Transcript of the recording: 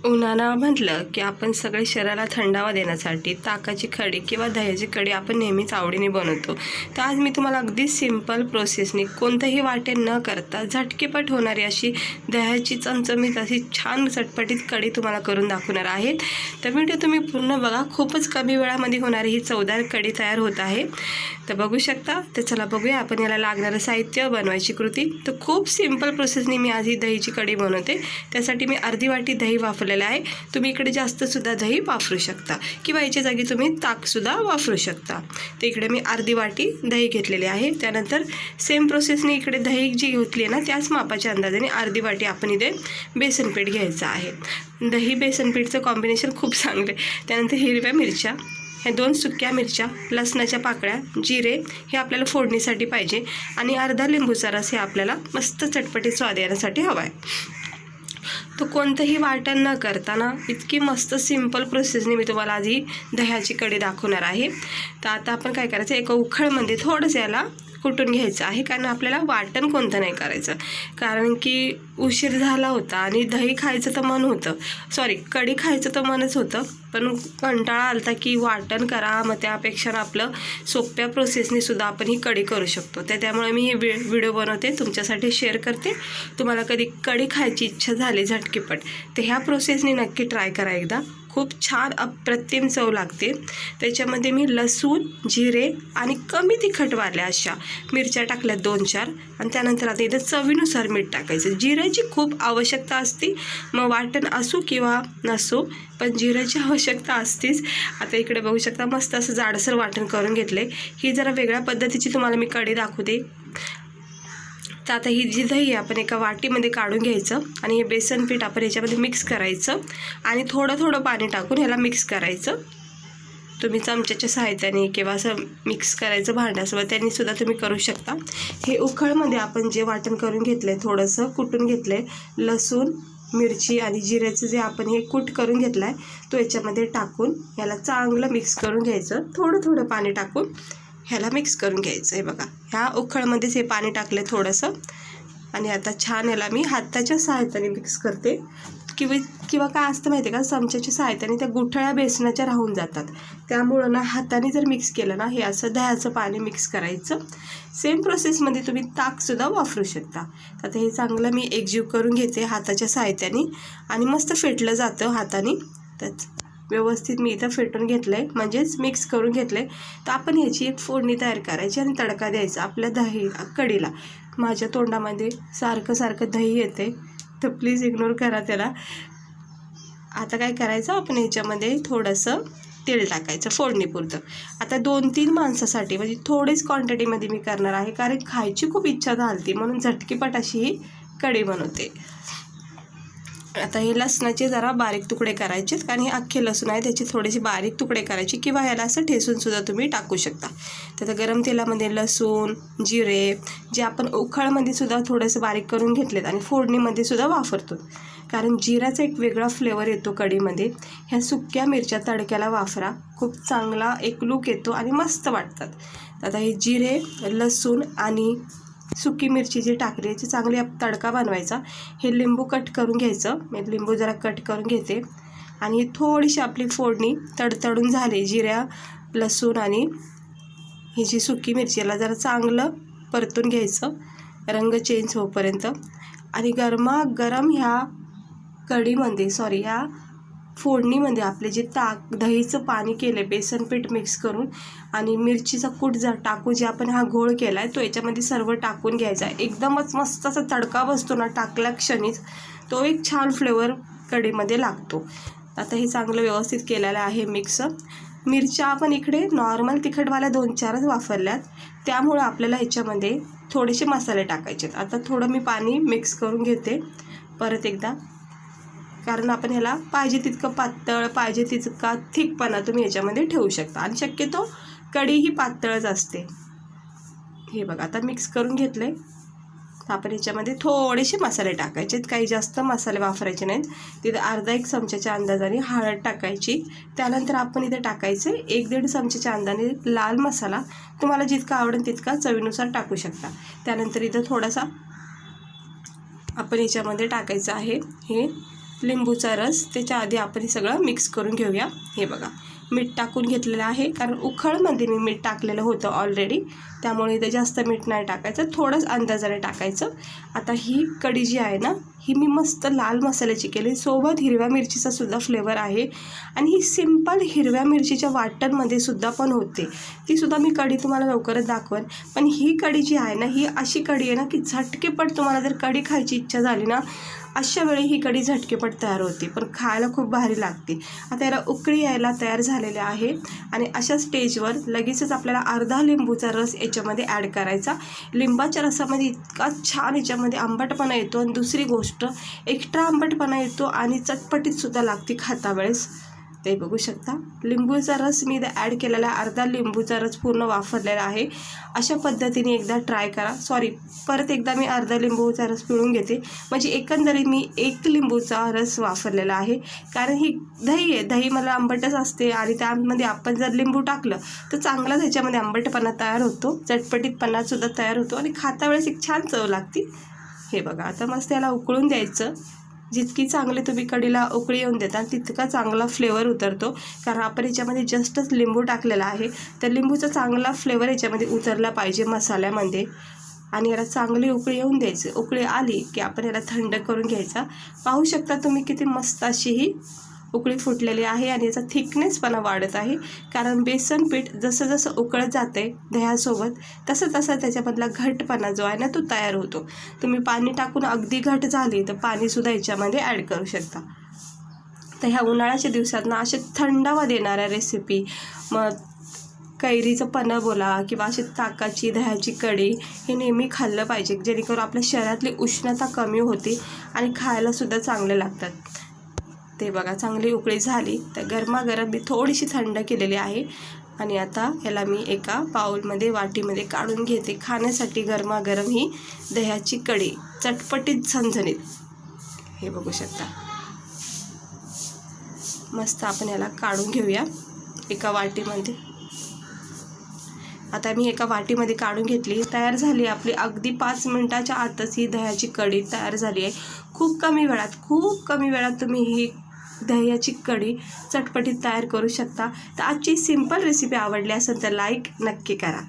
उन्हाळा म्हटलं की आपण सगळे शरीराला थंडावा देण्यासाठी ताकाची कढी किंवा दह्याची कढी आपण नेहमीच आवडीने बनवतो. तर आज मी तुम्हाला अगदी सिंपल प्रोसेसने कोणतंही वाटे न करता झटकीपट होणारी अशी दह्याची चमचमीत अशी छान चटपटीत कढी तुम्हाला करून दाखवणार आहे. तर व्हिडिओ तुम्ही पूर्ण बघा. खूपच कमी वेळामध्ये होणारी ही चवदार कढी तयार होत आहे. तर बघू शकता. तर चला बघूया आपण याला लागणारं साहित्य, बनवायची कृती. तर खूप सिंपल प्रोसेसने मी आज ही दहीची कढी बनवते. त्यासाठी मी अर्धी वाटी दही वापरलेलं आहे. तुम्ही इकडे जास्तसुद्धा दही वापरू शकता किंवा याच्या जागी तुम्ही ताकसुद्धा वापरू शकता. तर इकडे मी अर्धी वाटी दही घेतलेली आहे. त्यानंतर सेम प्रोसेसने इकडे दही जी घेतली आहे ना त्याच मापाच्या अंदाजाने अर्धी वाटी आपण इथे बेसन पीठ घ्यायचं आहे. दही बेसन पीठचं कॉम्बिनेशन खूप चांगलं आहे. त्यानंतर हिरव्या मिरच्या, ह्या 2 सुक्या मिरच्या, लसणाच्या पाकळ्या, जिरे हे आपल्याला फोडणीसाठी पाहिजे आणि अर्धा लिंबूचा रस हे आपल्याला मस्त चटपटीत स्वाद येण्यासाठी हवा आहे. तो कोणतंही वाटण न करताना इतकी मस्त सिंपल प्रोसेसने मी तुम्हाला आधी दह्याची कढी दाखवणार आहे. तर आता आपण काय करायचं, एका उखळमध्ये थोडंसं याला कुटून घ्यायचं आहे. कारण आपल्याला वाटण कोणतं नाही करायचं, कारण की उशीर झाला होता आणि दही खायचं तर मन होतं, कढी खायचं तर मनच होतं, पण कंटाळा आलता की वाटण करा. मग त्यापेक्षा आपलं सोप्या प्रोसेसने सुद्धा आपण ही कढी करू शकतो. तर त्यामुळे मी हे व्हिडिओ बनवते, तुमच्यासाठी शेअर करते. तुम्हाला कधी कढी खायची इच्छा झाली झटकीपट तर ह्या प्रोसेसने नक्की ट्राय करा एकदा. खूप छान अप्रतिम चव लागते. त्याच्यामध्ये मी लसूण, जिरे आणि कमी तिखटवाल्या अशा मिरच्या टाकल्या 2-4 आणि त्यानंतर आता इथं चवीनुसार मीठ टाकायचं. जिऱ्याची खूप आवश्यकता असते, मग वाटण असो किंवा नसो, पण जिऱ्याची आवश्यकता असतेच. आता इकडे बघू शकता मस्त असं जाडसर वाटण करून घेतले. ही जरा वेगळ्या पद्धतीची तुम्हाला मी कढी दाखवते. तर आता ही जी दही आहे आपण एका वाटीमध्ये काढून घ्यायचं आणि हे बेसन पीठ आपण याच्यामध्ये मिक्स करायचं आणि थोडं थोडं पाणी टाकून ह्याला मिक्स करायचं. तुम्ही चमच्याच्या सहाय्याने किंवा असं मिक्स करायचं भांड्यासोबत, त्यांनी सुद्धा तुम्ही करू शकता. हे उखळमध्ये आपण जे वाटण करून घेतलं आहे, थोडंसं कुटून घेतलं आहे, लसूण, मिरची आणि जिऱ्याचं जे आपण हे कूट करून घेतलं आहे तो याच्यामध्ये टाकून ह्याला चांगलं मिक्स करून घ्यायचं. थोडं थोडं पाणी टाकून ह्याला मिक्स करून घ्यायचं आहे. बघा, ह्या उखळमध्येच हे पाणी टाकलं आहे थोडंसं आणि आता छान याला मी हाताच्या सहाय्याने मिक्स करते. किंवा काय असतं माहिती आहे का, चमच्याच्या सहाय्याने त्या गुठळ्या बेसनाच्या राहून जातात. त्यामुळं ना हाताने जर मिक्स केलं ना, हे असं दह्याचं पाणी मिक्स करायचं. सेम प्रोसेसमध्ये तुम्ही ताकसुद्धा वापरू शकता. आता हे चांगलं मी एकजीव करून घेते हाताच्या सहाय्याने आणि मस्त फेटलं जातं हाताने. तर व्यवस्थित मी इथं फेटून घेतलं आहे, म्हणजेच मिक्स करून घेतलं आहे. तर आपण ह्याची एक फोडणी तयार करायची आणि तडका द्यायचा आपल्या दही कढीला. माझ्या तोंडामध्ये सारखं दही येते, तर प्लीज इग्नोर करा त्याला. आता काय करायचं, आपण ह्याच्यामध्ये थोडंसं तेल टाकायचं फोडणीपुरतं. आता 2-3 माणसासाठी म्हणजे थोडीच क्वांटिटीमध्ये मी करणार आहे, कारण खायची खूप इच्छा झाली म्हणून झटकीपट अशी ही कढी बनवते. आता हे लसणाचे जरा बारीक तुकडे करायचे, कारण हे अख्खे लसूण आहे त्याचे थोडेसे बारीक तुकडे करायचे किंवा ह्याला असं ठेसूनसुद्धा तुम्ही टाकू शकता. तर गरम तेलामध्ये लसूण, जिरे जे आपण उखळमध्ये सुद्धा थोडंसं बारीक करून घेतलेत आणि फोडणीमध्ये सुद्धा वापरतो, कारण जिऱ्याचा एक वेगळा फ्लेवर येतो कढीमध्ये. ह्या सुक्या मिरच्या तडक्याला वापरा, खूप चांगला एक लूक येतो आणि मस्त वाटतात. आता हे जिरे, लसूण आणि सुकी मिरची जी टाकली याची चांगली तडका बनवायचा. हे लिंबू कट करून घ्यायचं, मी लिंबू जरा कट करून घेते आणि थोडीशी आपली फोडणी तडतडून झाली. जिऱ्या, लसूण आणि ही जी सुकी मिरची याला जरा चांगलं परतून घ्यायचं रंग चेंज होईपर्यंत. आणि गरमागरम ह्या कढीमध्ये ह्या फोडणीमध्ये आपले जे दहीचं पाणी केलं आहे बेसन पीठ मिक्स करून आणि मिरचीचा कूट टाकून जे आपण हा घोळ केला आहे तो याच्यामध्ये सर्व टाकून घ्यायचा. एकदमच मस्त असा तडका बसतो ना टाकल्या क्षणीच, तो एक छान फ्लेवर कढीमध्ये लागतो. आता हे चांगलं व्यवस्थित केलेलं आहे मिक्स. मिरच्या आपण इकडे नॉर्मल तिखटवाल्या 2-4च वापरल्यात, त्यामुळं आपल्याला ह्याच्यामध्ये थोडेसे मसाले टाकायचे. आता थोडं मी पाणी मिक्स करून घेते परत एकदा, कारण आपण ह्याला पाहिजे तितकं पातळ, पाहिजे तितका थिकपणा तुम्ही ह्याच्यामध्ये ठेवू शकता आणि शक्यतो कढी ही पातळच असते. हे बघा, आता मिक्स करून घेतले. आपण ह्याच्यामध्ये थोडेसे मसाले टाकायचे, काही जास्त मसाले वापरायचे नाहीत. तिथे अर्धा-1 चमच्याच्या अंदाजाने हळद टाकायची. त्यानंतर आपण इथे टाकायचे 1-1.5 चमच्याच्या अंदाजाने लाल मसाला, तुम्हाला जितका आवडेल तितका चवीनुसार टाकू शकता. त्यानंतर इथं थोडासा आपण ह्याच्यामध्ये टाकायचं आहे हे लिंबूचा रस, त्याच्या आधी आपण हे सगळं मिक्स करून घेऊया. हे बघा मीठ टाकून घेतलेलं आहे, कारण उखळमध्ये मी मीठ टाकलेलं होतं ऑलरेडी, त्यामुळे इथं जास्त मीठ नाही टाकायचं, थोडंच अंदाजाने टाकायचं. आता ही कढी जी आहे ना, ही मी मस्त लाल मसाल्याची केली, सोबत हिरव्या मिरचीचा सुद्धा फ्लेवर आहे. आणि ही सिंपल हिरव्या मिरचीच्या वाटणमध्ये सुद्धा पण होते, ती सुद्धा मी कढी तुम्हाला लवकरच दाखवेन. पण ही कढी जी आहे ना, ही अशी कढी आहे ना की झटकेपट तुम्हाला जर कढी खायची इच्छा झाली ना, अशा वेळी ही कढी झटकेपट तयार होते, पण खायला खूप भारी लागते. आता याला उकळी यायला तयार झालेले आहे आणि अशा स्टेजवर लगेचच आपल्याला अर्धा लिंबूचा रस याच्यामध्ये ॲड करायचा. लिंबाच्या रसामध्ये इतका छान याच्यामध्ये आंबटपणा येतो आणि दुसरी गोष्ट एक्स्ट्रा आंबटपणा येतो आणि चटपटीतसुद्धा लागते खाता वेळेस. ते बघू शकता लिंबूचा रस मी इथं ॲड केलेला आहे, अर्धा लिंबूचा रस पूर्ण वापरलेला आहे. अशा पद्धतीने एकदा ट्राय करा. परत एकदा मी अर्धा लिंबूचा रस पिळून घेते, म्हणजे एकंदरीत मी 1 लिंबूचा रस वापरलेला आहे. कारण ही दही आहे, दही मला आंबटच असते आणि त्यामध्ये आपण जर लिंबू टाकलं तर चांगलाच ह्याच्यामध्ये आंबटपणा तयार होतो, चटपटीतपणासुद्धा तयार होतो आणि खाता वेळेस एक छान चव लागते. हे बघा आता मस्त याला उकळून द्यायचं. जितकी चांगली तुम्ही कढीला उकळी येऊन देता तितका चांगला फ्लेवर उतरतो, कारण आपण याच्यामध्ये जस्टच लिंबू टाकलेला आहे, तर लिंबूचा चांगला फ्लेवर याच्यामध्ये उतरला पाहिजे मसाल्यामध्ये. आणि याला चांगली उकळी येऊन द्यायची. उकळी आली की आपण याला थंड करून घ्यायचा. पाहू शकता तुम्ही किती मस्त अशी ही उकळी फुटलेली आहे आणि याचा थिकनेसपणा वाढत आहे, कारण बेसन पीठ जसं जसं उकळत जाते दह्यासोबत तसं तसं त्याच्यामधला घटपणा जो आहे ना तो तयार होतो. तुम्ही पाणी टाकून अगदी घट झाली तर पाणीसुद्धा याच्यामध्ये ॲड करू शकता. तर ह्या उन्हाळ्याच्या दिवसात ना असे थंडावा देणाऱ्या रेसिपी, मग कैरीचं पन्हं बोला किंवा अशी ताकाची दह्याची कढी हे नेहमी खाल्लं पाहिजे, जेणेकरून आपल्या शरीरातली उष्णता कमी होते आणि खायलासुद्धा चांगले लागतात. ते बघा चांगली उकळी झाली तर गरमागरम मी थोडीशी थंड केलेली आहे आणि आता याला मी एका बाउलमध्ये वाटीमध्ये काढून घेते खाण्यासाठी. गरमागरम ही दह्याची कढी चटपटीत झणझणीत. हे बघू शकता मस्त आपण याला काढून घेऊया एका वाटीमध्ये. आता मी एका वाटीमध्ये काढून घेतली, तयार झाली आपली. अगदी 5 मिनिटाच्या आतच ही दह्याची कढी तयार झाली आहे. खूप कमी वेळात तुम्ही ही दह्याची कढी चटपटीत तयार करू शकता. तर आजची सिंपल रेसिपी आवडली असेल तर लाईक नक्की करा.